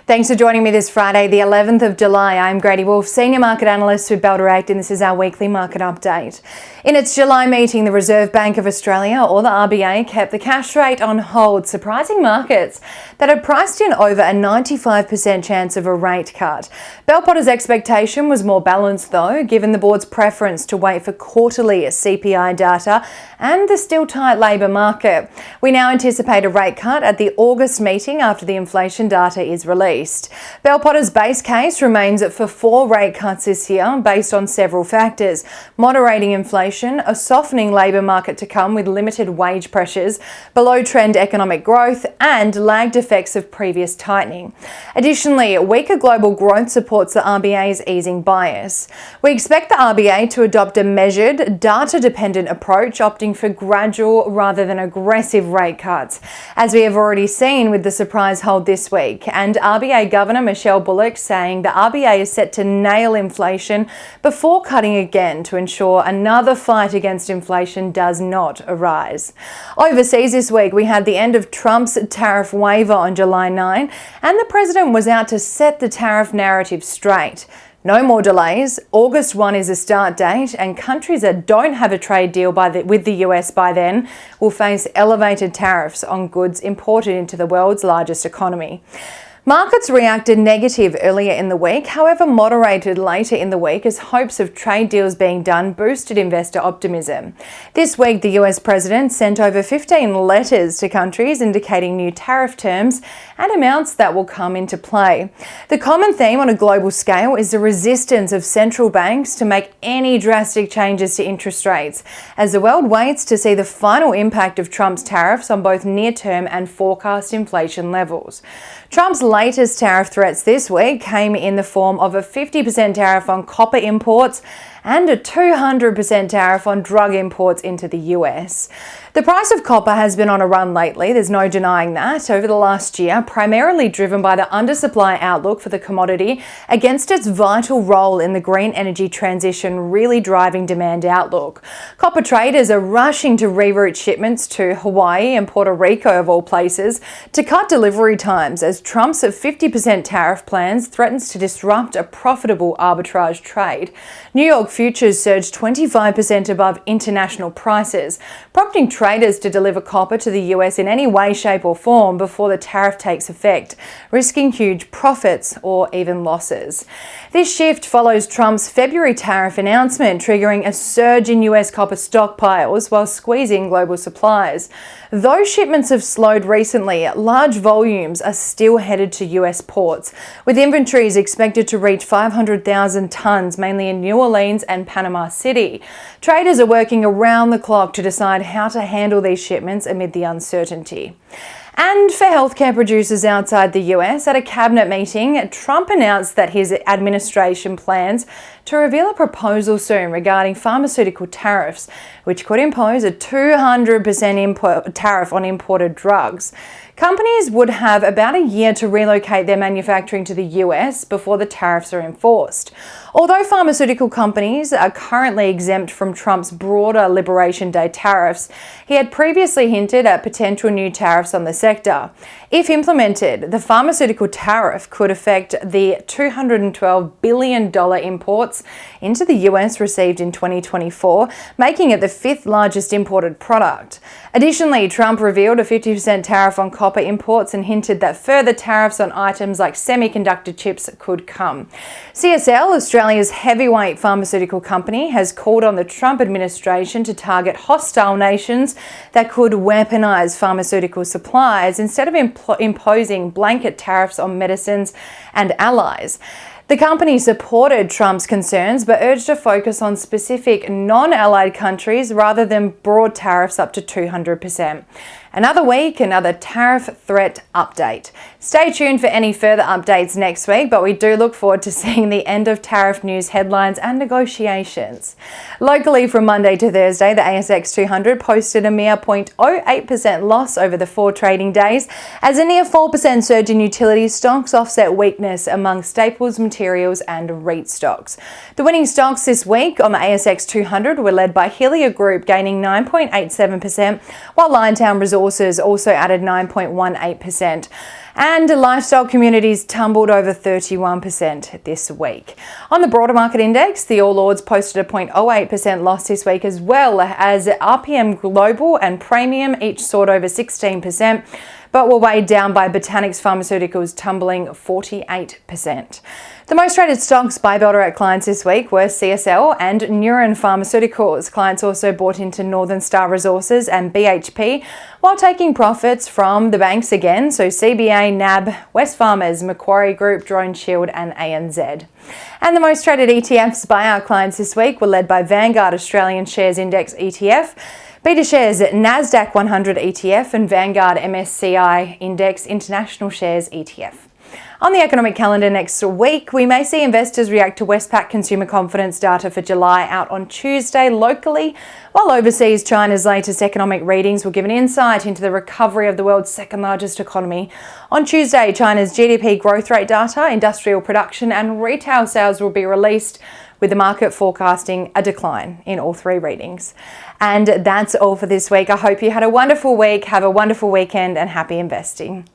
Thanks for joining me this Friday, the 11th of July. I'm Grady, Senior Market Analyst with Bell Direct, and this is our weekly market update. In its July meeting, the Reserve Bank of Australia, or the RBA, kept the cash rate on hold, surprising markets that had priced in over a 95% chance of a rate cut. Bell Potter's expectation was more balanced though, given the board's preference to wait for quarterly CPI data and the still tight labour market. We now anticipate a rate cut at the August meeting after the inflation data is released. Bell Potter's base case remains for 4 rate cuts this year based on several factors: moderating inflation, a softening labour market to come with limited wage pressures, below trend economic growth and lagged effects of previous tightening. Additionally, weaker global growth supports the RBA's easing bias. We expect the RBA to adopt a measured, data-dependent approach, opting for gradual rather than aggressive rate cuts, as we have already seen with the surprise hold this week, and RBA Governor Michelle Bullock saying the RBA is set to nail inflation before cutting again to ensure another fight against inflation does not arise. Overseas this week, we had the end of Trump's tariff waiver on July 9, and the president was out to set the tariff narrative straight. No more delays. August 1 is a start date, and countries that don't have a trade deal with the US by then will face elevated tariffs on goods imported into the world's largest economy. Markets reacted negative earlier in the week, however moderated later in the week as hopes of trade deals being done boosted investor optimism. This week, the US president sent over 15 letters to countries indicating new tariff terms and amounts that will come into play. The common theme on a global scale is the resistance of central banks to make any drastic changes to interest rates, as the world waits to see the final impact of Trump's tariffs on both near-term and forecast inflation levels. Trump's latest tariff threats this week came in the form of a 50% tariff on copper imports and a 200% tariff on drug imports into the US. The price of copper has been on a run lately, there's no denying that, over the last year, primarily driven by the undersupply outlook for the commodity against its vital role in the green energy transition really driving demand outlook. Copper traders are rushing to reroute shipments to Hawaii and Puerto Rico, of all places, to cut delivery times as Trump's 50% tariff plans threatens to disrupt a profitable arbitrage trade. New York futures surged 25% above international prices, prompting traders to deliver copper to the US in any way, shape or form before the tariff takes effect, risking huge profits or even losses. This shift follows Trump's February tariff announcement, triggering a surge in US copper stockpiles while squeezing global supplies. Though shipments have slowed recently, large volumes are still headed to US ports, with inventories expected to reach 500,000 tonnes, mainly in New Orleans and Panama City. Traders are working around the clock to decide how to handle these shipments amid the uncertainty. And for healthcare producers outside the US, at a cabinet meeting, Trump announced that his administration plans to reveal a proposal soon regarding pharmaceutical tariffs, which could impose a 200% tariff on imported drugs. Companies would have about a year to relocate their manufacturing to the US before the tariffs are enforced. Although pharmaceutical companies are currently exempt from Trump's broader Liberation Day tariffs, he had previously hinted at potential new tariffs on the sector. If implemented, the pharmaceutical tariff could affect the $212 billion imports into the US received in 2024, making it the 5th largest imported product. Additionally, Trump revealed a 50% tariff on copper imports and hinted that further tariffs on items like semiconductor chips could come. CSL, Australia's heavyweight pharmaceutical company, has called on the Trump administration to target hostile nations that could weaponize pharmaceutical supplies instead of imposing blanket tariffs on medicines and allies. The company supported Trump's concerns but urged a focus on specific non-allied countries rather than broad tariffs up to 200%. Another week, another tariff threat update. Stay tuned for any further updates next week, but we do look forward to seeing the end of tariff news headlines and negotiations. Locally, from Monday to Thursday, the ASX 200 posted a mere 0.08% loss over the 4 trading days, as a near 4% surge in utility stocks offset weakness among staples, materials and REIT stocks. The winning stocks this week on the ASX 200 were led by Helia Group, gaining 9.87%, while Liontown Resources also added 9.18%. And lifestyle communities tumbled over 31% this week. On the broader market index, the All Ords posted a 0.08% loss this week, as well as RPM Global and Premium each soared over 16%, but were weighed down by Botanix Pharmaceuticals, tumbling 48%. The most traded stocks by Ballarat clients this week were CSL and Neuron Pharmaceuticals. Clients also bought into Northern Star Resources and BHP, while taking profits from the banks again, so CBA, NAB, Wesfarmers, Macquarie Group, Drone Shield and ANZ. And the most traded ETFs by our clients this week were led by Vanguard Australian Shares Index ETF, BetaShares Nasdaq 100 ETF and Vanguard MSCI Index International Shares ETF. On the economic calendar next week, we may see investors react to Westpac consumer confidence data for July out on Tuesday locally, while overseas China's latest economic readings will give an insight into the recovery of the world's second largest economy. On Tuesday, China's GDP growth rate data, industrial production and retail sales will be released, with the market forecasting a decline in all three readings. And that's all for this week. I hope you had a wonderful week, have a wonderful weekend and happy investing.